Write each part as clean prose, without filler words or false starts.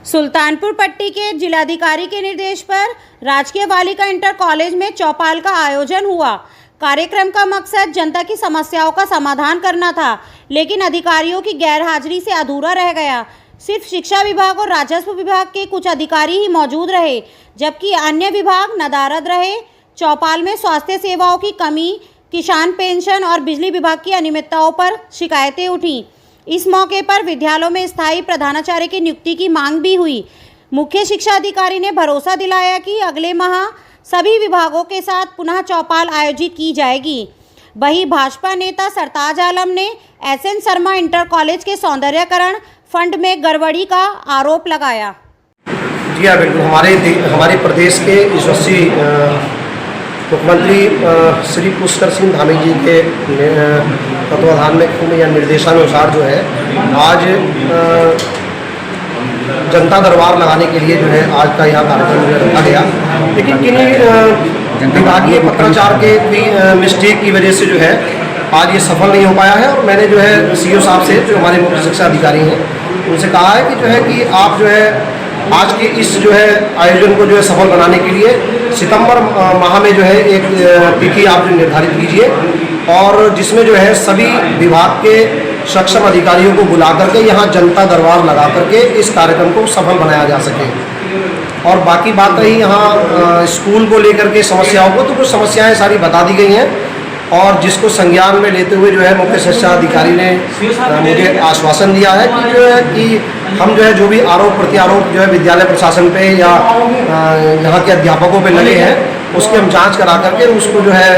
सुल्तानपुर पट्टी के जिलाधिकारी के निर्देश पर राजकीय बालिका इंटर कॉलेज में चौपाल का आयोजन हुआ। कार्यक्रम का मकसद जनता की समस्याओं का समाधान करना था, लेकिन अधिकारियों की गैरहाजिरी से अधूरा रह गया। सिर्फ शिक्षा विभाग और राजस्व विभाग के कुछ अधिकारी ही मौजूद रहे, जबकि अन्य विभाग नदारद रहे। चौपाल में स्वास्थ्य सेवाओं की कमी, किसान पेंशन और बिजली विभाग की अनियमितताओं पर शिकायतें उठीं। इस मौके पर विद्यालयों में स्थायी प्रधानाचार्य की नियुक्ति की मांग भी हुई। मुख्य शिक्षा अधिकारी ने भरोसा दिलाया कि अगले माह सभी विभागों के साथ पुनः चौपाल आयोजित की जाएगी। वहीं भाजपा नेता सरताज आलम ने एसएन शर्मा इंटर कॉलेज के सौंदर्यकरण फंड में गड़बड़ी का आरोप लगाया। जी हाँ, बिल्कुल। हमारे प्रदेश के यशस्वी मुख्यमंत्री श्री पुष्कर सिंह धामी जी के तत्वाधान में या निर्देशानुसार जो है आज जनता दरबार लगाने के लिए जो है आज का यहाँ कार्यक्रम रखा गया, लेकिन किन्हीं विभागीय पत्राचार के भी मिस्टेक की वजह से जो है आज ये सफल नहीं हो पाया है। और मैंने जो है सीईओ साहब से, जो हमारे मुख्य शिक्षा अधिकारी हैं, उनसे कहा है कि जो है कि आप जो है आज के इस जो है आयोजन को जो है सफल बनाने के लिए सितंबर माह में जो है एक तिथि आप जो निर्धारित कीजिए, और जिसमें जो है सभी विभाग के सक्षम अधिकारियों को बुला करके यहाँ जनता दरबार लगा करके इस कार्यक्रम को सफल बनाया जा सके। और बाकी बात रही यहाँ स्कूल को लेकर के समस्याओं को, तो कुछ समस्याएं सारी बता दी गई हैं, और जिसको संज्ञान में लेते हुए जो है मुख्य शिक्षा अधिकारी ने मुझे आश्वासन दिया है कि जो है कि हम जो है जो भी आरोप प्रत्यारोप जो है विद्यालय प्रशासन पे या यहाँ के अध्यापकों पे लगे हैं, उसकी हम जांच करा करके उसको जो है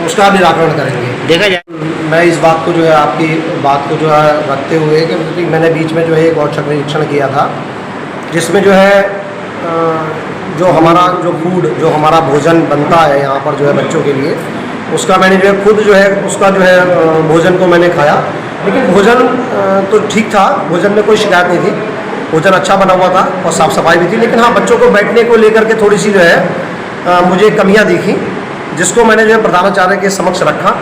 उसका निराकरण करेंगे। देखा जाए, मैं इस बात को जो है आपकी बात को जो है रखते हुए कि मैंने बीच में जो है एक औचक निरीक्षण किया था, जिसमें जो है जो हमारा जो फूड जो हमारा भोजन बनता है यहाँ पर जो है बच्चों के लिए, उसका मैंने जो है खुद जो है उसका जो है भोजन को मैंने खाया, लेकिन भोजन तो ठीक था, भोजन में कोई शिकायत नहीं थी, भोजन अच्छा बना हुआ था और साफ़ सफाई भी थी। लेकिन हाँ, बच्चों को बैठने को लेकर के थोड़ी सी जो है मुझे कमियां दिखी, जिसको मैंने जो है प्रधानाचार्य के समक्ष रखा।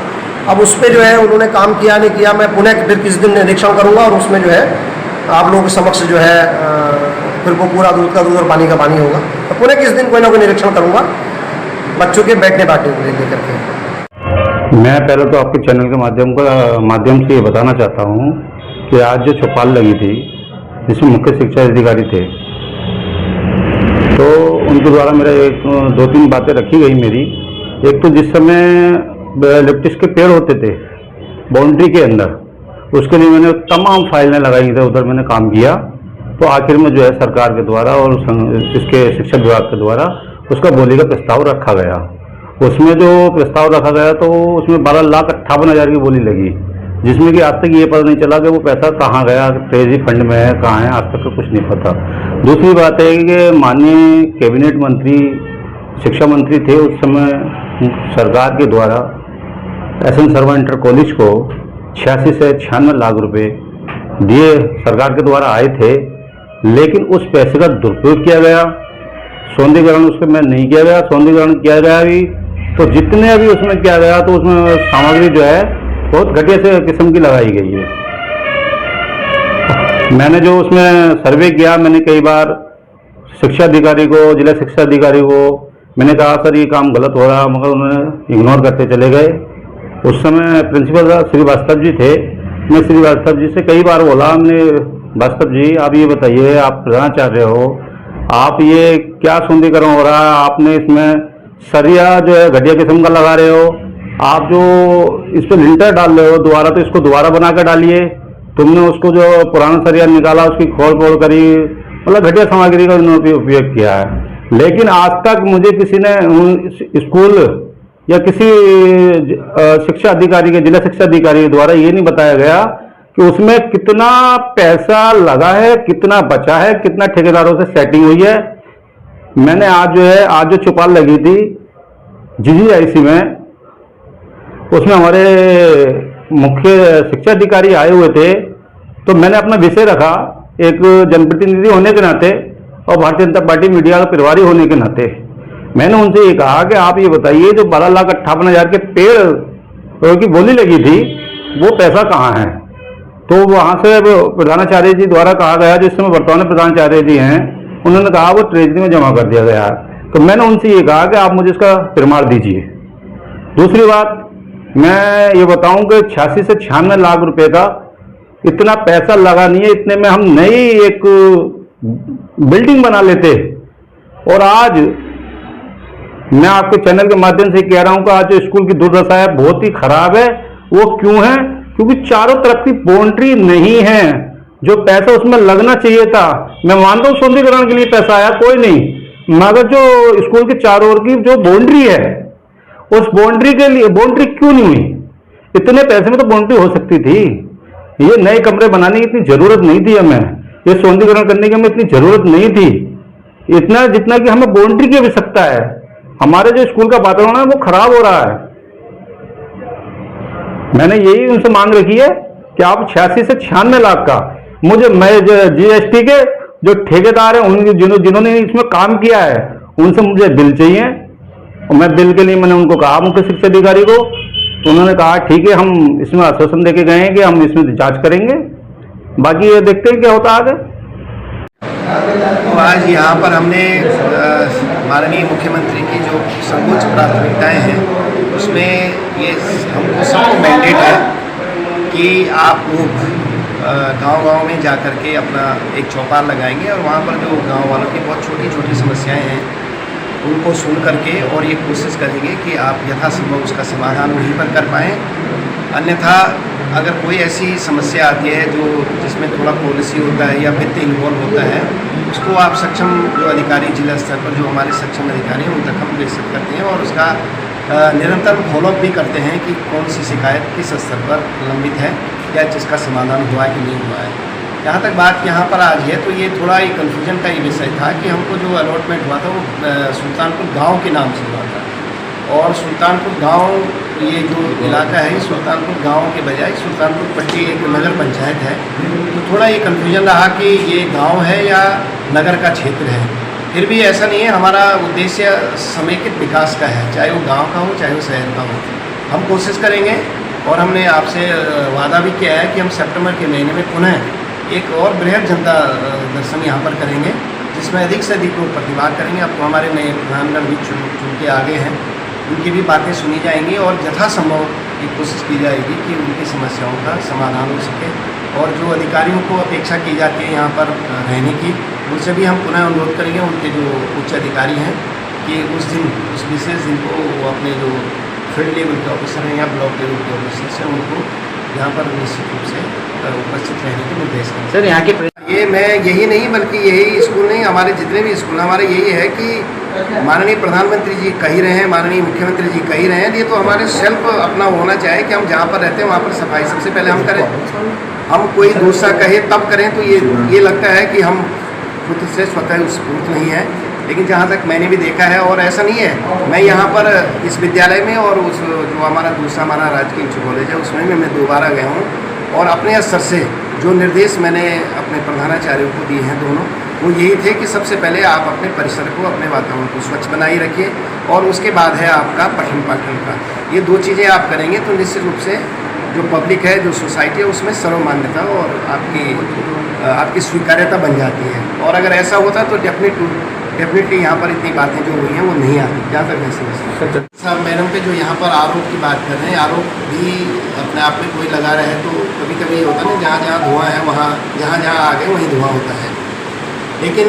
अब उस पर जो है उन्होंने काम किया नहीं किया, मैं पुनः फिर किस दिन निरीक्षण करूँगा और उसमें जो है आप लोगों के समक्ष जो है फिर वो पूरा दूध का दूध और पानी का पानी होगा। तो पुनः किस दिन कोई ना कोई निरीक्षण करूँगा बच्चों के बैठने बैठने को लेकर के। मैं पहले तो आपके चैनल के माध्यम से ये बताना चाहता हूँ कि आज जो चौपाल लगी थी, जिसमें मुख्य शिक्षा अधिकारी थे, तो उनके द्वारा मेरा एक दो तीन बातें रखी गई मेरी। एक तो जिस समय लिप्टिस के पेड़ होते थे बाउंड्री के अंदर, उसके लिए मैंने तमाम फाइलें लगाई थी, उधर मैंने काम किया। तो आखिर में जो है सरकार के द्वारा और इसके शिक्षा विभाग के द्वारा उसका बोली का प्रस्ताव रखा गया। उसमें जो प्रस्ताव रखा गया तो उसमें 12,58,000 की बोली लगी, जिसमें कि आज तक ये पता नहीं चला कि वो पैसा कहाँ गया, ट्रेजरी फंड में है, कहाँ है, आज तक का कुछ नहीं पता। दूसरी बात है कि माननीय कैबिनेट मंत्री, शिक्षा मंत्री थे उस समय, सरकार के द्वारा एसएन शर्मा इंटर कॉलेज को 86 से 96 लाख रुपए दिए, सरकार के द्वारा आए थे, लेकिन उस पैसे का दुरुपयोग किया गया। सौंदर्यीकरण उसमें मैं नहीं किया गया, सौंदर्यीकरण किया गया भी तो जितने अभी उसमें किया गया तो उसमें सामग्री जो है बहुत घटिया से किस्म की लगाई गई है। मैंने जो उसमें सर्वे किया, मैंने कई बार शिक्षा अधिकारी को, जिला शिक्षा अधिकारी को मैंने कहा सर ये काम गलत हो रहा है, मगर उन्होंने इग्नोर करते चले गए। उस समय प्रिंसिपल श्रीवास्तव जी थे, मैं श्रीवास्तव जी से कई बार बोला, हमने वास्तव जी आप ये बताइए, आप प्रधानाचार्य हो, आप ये क्या सौंदर्यीकरण हो रहा है, आपने इसमें सरिया जो है घटिया किस्म का लगा रहे हो, आप जो इस पर लिंटर डाल रहे हो दोबारा, तो इसको दोबारा बना कर डालिए। तुमने उसको जो पुराना सरिया निकाला उसकी खोल फोड़ करी, मतलब घटिया सामग्री का उन्होंने उपयोग किया है। लेकिन आज तक मुझे किसी ने स्कूल या किसी शिक्षा अधिकारी के, जिला शिक्षा अधिकारी के द्वारा ये नहीं बताया गया कि उसमें कितना पैसा लगा है, कितना बचा है, कितना ठेकेदारों से सेटिंग हुई है। मैंने आज जो चौपाल लगी थी जीजीआईसी में, उसमें हमारे मुख्य शिक्षा अधिकारी आए हुए थे, तो मैंने अपना विषय रखा एक जनप्रतिनिधि होने के नाते और भारतीय जनता पार्टी मीडिया का प्रभारी होने के नाते। मैंने उनसे ये कहा कि आप ये बताइए जो 12,58,000 के पेड़ की बोली लगी थी, वो पैसा कहाँ है। तो वहाँ से प्रधानाचार्य जी द्वारा कहा गया, जिस समय वर्तमान प्रधानाचार्य जी हैं, उन्होंने कहा वो ट्रेजरी में जमा कर दिया गया है। तो मैंने उनसे ये कहा कि आप मुझे इसका प्रमाण दीजिए। दूसरी बात मैं ये बताऊं कि 86 से 96 लाख रुपए का इतना पैसा लगा नहीं है, इतने में हम नई एक बिल्डिंग बना लेते। और आज मैं आपके चैनल के माध्यम से कह रहा हूं कि आज जो स्कूल की दुर्दशा है बहुत ही खराब है। वो क्यों है? क्योंकि चारों तरफ की बाउंड्री नहीं है। जो पैसा उसमें लगना चाहिए था, मैं मानता हूं सौंदर्यीकरण के लिए पैसा आया, कोई नहीं, मगर जो स्कूल के चारों ओर की जो बाउंड्री है, उस बाउंड्री के लिए बाउंड्री क्यों नहीं हुई? इतने पैसे में तो बाउंड्री हो सकती थी। ये नए कमरे बनाने की इतनी जरूरत नहीं थी हमें, ये सौंदर्यीकरण करने की हमें इतनी जरूरत नहीं थी, इतना जितना कि हमें बाउंड्री की आवश्यकता है। हमारे जो स्कूल का वातावरण है वो खराब हो रहा है। मैंने यही उनसे मांग रखी है कि आप 86 से 96 लाख का मुझे, मैं GST के जो ठेकेदार हैं जिन्होंने इसमें काम किया है, उनसे मुझे बिल चाहिए। और मैं बिल के लिए मैंने उनको कहा, मुख्य शिक्षा अधिकारी को, तो उन्होंने कहा ठीक है, हम इसमें आश्वासन देके गए हैं कि हम इसमें जांच करेंगे, बाकी ये देखते हैं क्या होता है आगे। तो आज यहाँ पर हमने माननीय मुख्यमंत्री की जो सर्वोच्च प्राथमिकताएं हैं उसमें ये हमको सबको मैंडेट है कि आप लोग गांव-गांव में जा कर के अपना एक चौपाल लगाएंगे और वहाँ पर जो गांव वालों की बहुत छोटी छोटी समस्याएं हैं उनको सुन करके और ये कोशिश करेंगे कि आप यथासंभव उसका समाधान वहीं पर कर पाएँ। अन्यथा अगर कोई ऐसी समस्या आती है जो जिसमें थोड़ा पॉलिसी होता है या वित्त इन्वॉल्व होता है, उसको आप सक्षम जो अधिकारी जिला स्तर पर जो हमारे सक्षम अधिकारी हैं उन तक हम प्रेषित करते हैं और उसका निरंतर फॉलोअप भी करते हैं कि कौन सी शिकायत किस स्तर पर लंबित है या जिसका समाधान हुआ है कि नहीं हुआ है। जहाँ तक बात यहाँ पर आज है तो ये थोड़ा एक कन्फ्यूजन का ये विषय था कि हमको जो अलॉटमेंट हुआ था वो सुल्तानपुर गाँव के नाम से हुआ था और सुल्तानपुर गांव ये जो इलाका है सुल्तानपुर गांव के बजाय सुल्तानपुर पट्टी एक नगर पंचायत है। तो थोड़ा ये कन्फ्यूजन रहा कि ये गांव है या नगर का क्षेत्र है। फिर भी ऐसा नहीं है, हमारा उद्देश्य समेकित विकास का है, चाहे वो गांव का हो चाहे वो शहर का हो। हम कोशिश करेंगे और हमने आपसे वादा भी किया है कि हम सितंबर के महीने में पुनः एक और बृहद जनता दर्शन यहाँ पर करेंगे जिसमें अधिक से अधिक लोग प्रतिभाग करेंगे। अब तो हमारे नए प्रधानगण भी चुन के आगे हैं, उनकी भी बातें सुनी जाएंगी और यथासंभव ये कोशिश की जाएगी कि उनकी समस्याओं का समाधान हो सके। और जो अधिकारियों को अपेक्षा की जाती है यहाँ पर रहने की, उनसे भी हम पुनः अनुरोध करेंगे उनके जो उच्च अधिकारी हैं कि उस दिन उस विशेष दिन को वो अपने जो फील्ड लेवल के ऑफिसर हैं या ब्लॉक लेवल के ऑफिसर्स हैं उनको यहाँ पर निश्चित रूप से उपस्थित रहने के निर्देश हैं। सर यहाँ के ये मैं यही नहीं बल्कि यही स्कूल नहीं, हमारे जितने भी स्कूल हमारे यही है कि माननीय प्रधानमंत्री जी कह रहे हैं, माननीय मुख्यमंत्री जी कह रहे हैं, ये तो हमारे सेल्फ अपना होना चाहिए कि हम जहाँ पर रहते हैं वहाँ पर सफाई सबसे पहले हम करें। हम कोई दूसरा कहे तब करें तो ये लगता है कि हम खुद से स्वतः स्फूर्त नहीं है। लेकिन जहाँ तक मैंने भी देखा है और ऐसा नहीं है, मैं यहाँ पर इस विद्यालय में और उस जो हमारा दूसरा हमारा राजकीय इंटर कॉलेज है उसमें मैं दोबारा गया हूँ और अपने स्तर से जो निर्देश मैंने अपने प्रधानाचार्यों को दिए हैं दोनों, वो यही थे कि सबसे पहले आप अपने परिसर को अपने वातावरण को स्वच्छ बनाए रखिए और उसके बाद है आपका पठन पाठन का। ये दो चीज़ें आप करेंगे तो निश्चित रूप से जो पब्लिक है जो सोसाइटी है उसमें सर्वमान्यता और आपकी स्वीकार्यता बन जाती है। और अगर ऐसा होता तो डेफिनेटली यहाँ पर इतनी बातें जो हुई हैं वो नहीं आती। जहाँ तक मैं समझता साहब मैडम पे जो यहाँ पर आरोप की बात कर रहे हैं, आरोप भी अपने आप में कोई लगा रहे तो कभी कभी होता है ना, जहाँ जहाँ धुआं है वहाँ जहाँ आ गए वहीं धुआं होता है। लेकिन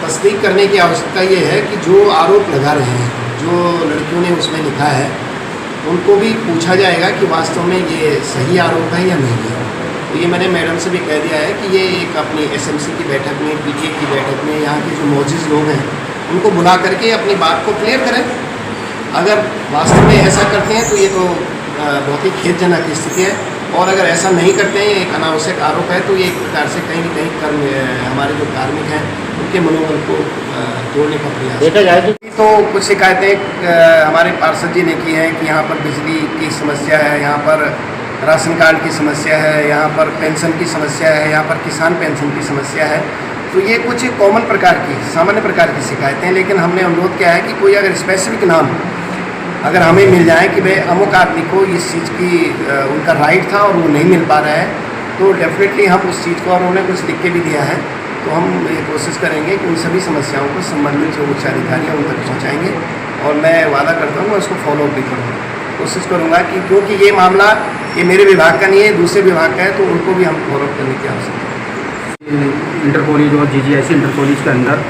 तस्दीक करने की आवश्यकता ये है कि जो आरोप लगा रहे हैं, जो लड़कियों ने उसमें लिखा है, उनको भी पूछा जाएगा कि वास्तव में ये सही आरोप है या नहीं है। तो ये मैंने मैडम से भी कह दिया है कि ये एक अपनी SMC की बैठक में, PTA की बैठक में यहाँ के जो मौजूद लोग हैं उनको बुला करके अपनी बात को क्लियर करें। अगर वास्तव में ऐसा करते हैं तो ये तो बहुत ही खेदजनक स्थिति है और अगर ऐसा नहीं करते हैं, एक अनावश्यक आरोप है, तो ये एक प्रकार से कहीं न कहीं हमारे जो कार्मिक हैं उनके मनोबल को तोड़ने का प्रयास देखा जाए। तो कुछ शिकायतें हमारे पार्षद जी ने की हैं कि यहाँ पर बिजली की समस्या है, यहाँ पर राशन कार्ड की समस्या है, यहाँ पर पेंशन की समस्या है, यहाँ पर किसान पेंशन की समस्या है। तो ये कुछ कॉमन प्रकार की सामान्य प्रकार की शिकायतें हैं। लेकिन हमने अनुरोध किया है कि कोई अगर स्पेसिफिक नाम अगर हमें मिल जाए कि भाई अमुक आदमी को इस चीज़ की उनका राइट था और वो नहीं मिल पा रहा है, तो तो डेफिनेटली हम उस चीज़ को, और उन्होंने कुछ लिख के भी दिया है, तो हम ये कोशिश करेंगे कि उन सभी समस्याओं को संबंधित जो उच्च अधिकारी हैं उन तक पहुँचाएँगे, और मैं वादा करता हूँ मैं उसको फॉलोअप भी करूँगा। कोशिश करूँगा कि क्योंकि ये मामला ये मेरे विभाग का नहीं है, दूसरे विभाग का है, तो उनको भी हम फॉलोअप करने की आवश्यकता है। इंटर कॉलेज और GGIC इंटर कॉलेज के अंदर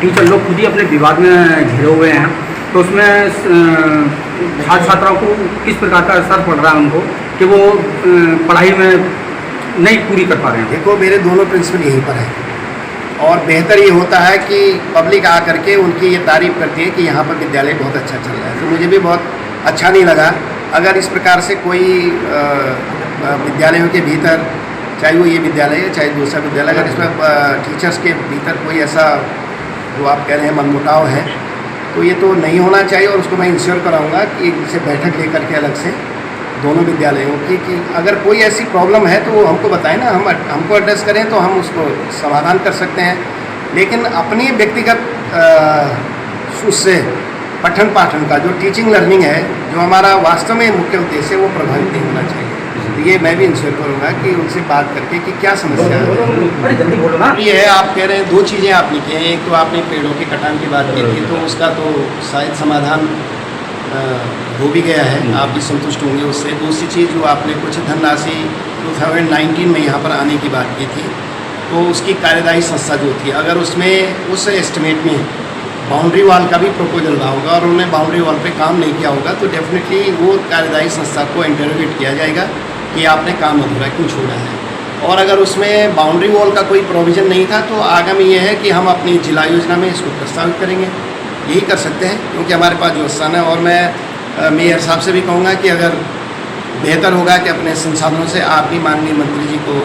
टीचर लोग खुद ही अपने विभाग में घिरे हुए हैं, तो उसमें छात्र छात्राओं को किस प्रकार का असर पड़ रहा है उनको कि वो पढ़ाई में नहीं पूरी कर पा रहे हैं? देखो, मेरे दोनों प्रिंसिपल यहीं पर हैं, और बेहतर ये होता है कि पब्लिक आकर के उनकी ये तारीफ़ करती है कि यहाँ पर विद्यालय बहुत अच्छा चल रहा है, तो मुझे भी बहुत अच्छा नहीं लगा अगर इस प्रकार से कोई विद्यालयों के भीतर, चाहे वो ये विद्यालय है चाहे दूसरा विद्यालय, अगर इसमें टीचर्स के भीतर कोई ऐसा जो आप कह रहे हैं मनमुटाव है, तो ये तो नहीं होना चाहिए, और उसको मैं इंश्योर कराऊंगा कि इनसे बैठक लेकर के अलग से दोनों विद्यालयों की कि अगर कोई ऐसी प्रॉब्लम है तो वो हमको बताएं ना, हमको एड्रेस करें तो हम उसको समाधान कर सकते हैं, लेकिन अपनी व्यक्तिगत उससे पठन पाठन का जो टीचिंग लर्निंग है, जो हमारा वास्तव में मुख्य उद्देश्य है, वो प्रभावित नहीं होना चाहिए। तो ये मैं भी इंश्योर करूँगा कि उनसे बात करके कि क्या समस्या है। जल्दी बोलो ना। ये है, आप कह रहे हैं दो चीज़ें आप लिखे हैं, एक तो आपने पेड़ों की कटान की बात की थी, तो उसका तो शायद समाधान हो भी गया है, आप भी संतुष्ट होंगे उससे। दूसरी चीज़ जो आपने कुछ धनराशि 2019 में यहाँ पर आने की बात की थी, तो उसकी कार्यदायी संस्था जो थी, अगर उसमें उस एस्टिमेट में बाउंड्री वॉल का भी प्रपोजल रहा होगा और उन्होंने बाउंड्री वॉल पे काम नहीं किया होगा, तो डेफिनेटली वो कार्यदायी संस्था को इंटरोगेट किया जाएगा कि आपने काम अधूरा क्यों छोड़ा है। और अगर उसमें बाउंड्री वॉल का कोई प्रोविज़न नहीं था, तो आगामी ये है कि हम अपनी जिला योजना में इसको प्रस्तावित करेंगे, यही कर सकते हैं, क्योंकि हमारे पास जो स्थान है। और मैं मेयर साहब से भी कहूँगा कि अगर बेहतर होगा कि अपने संसाधनों से आप भी माननीय मंत्री जी को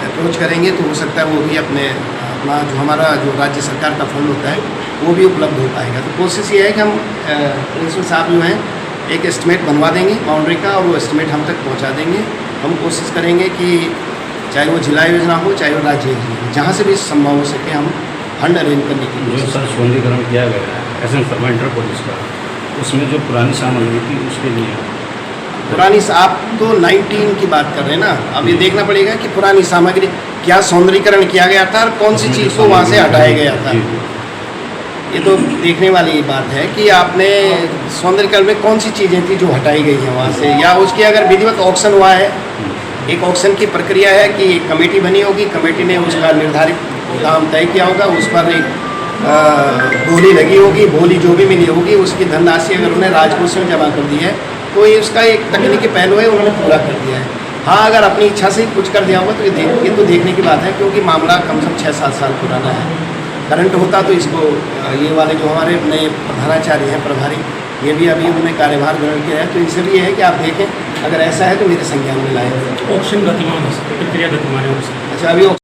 अप्रोच करेंगे, तो हो सकता है वो भी अपना जो हमारा जो राज्य सरकार का फंड होता है वो भी उपलब्ध हो पाएगा। तो कोशिश ये है कि हम प्रिंसिपल साहब जो हैं एक एस्टिमेट बनवा देंगे बाउंड्री का, और वो एस्टिमेट हम तक पहुंचा देंगे। हम कोशिश करेंगे कि चाहे वो जिला योजना हो चाहे वो राज्य योजना हो, जहाँ से भी संभव हो सके हम फंड अरेंज करने की जो सर सौंदर्यीकरण किया गया है SM शर्मा इंटर कॉलेज का, उसमें जो पुरानी सामग्री थी उसके लिए पुरानी, आप तो 19 की बात कर रहे हैं ना, अब ये देखना पड़ेगा कि पुरानी सामग्री क्या सौंदर्यीकरण किया गया था और कौन सी चीज़ को वहाँ से हटाया गया था। ये तो देखने वाली बात है कि आपने सौंदर्यीकरण में कौन सी चीज़ें थी जो हटाई गई हैं वहाँ से, या उसकी अगर विधिवत ऑक्शन हुआ है, एक ऑक्शन की प्रक्रिया है कि एक कमेटी बनी होगी, कमेटी ने उसका निर्धारित दाम तय किया होगा, उस पर एक बोली लगी होगी, बोली जो भी मिली होगी उसकी धनराशि अगर उन्हें राजकोष में जमा कर दी है, तो ये उसका एक तकनीकी पहलू है, उन्होंने पूरा कर दिया है। हाँ, अगर अपनी इच्छा से कुछ कर दिया होगा तो ये तो देखने की बात है, क्योंकि मामला कम से कम 6-7 साल पुराना है। करंट होता तो इसको ये वाले जो हमारे नए प्रधानाचार्य हैं प्रभारी, ये भी अभी उन्होंने कार्यभार ग्रहण किया है, तो इनसे भी ये है कि आप देखें, अगर ऐसा है तो मेरे संज्ञान में लाएँ। ऑप्शन गतिमान हो सकता है, प्रक्रिया गतिमान हो सकती है। अच्छा, अभी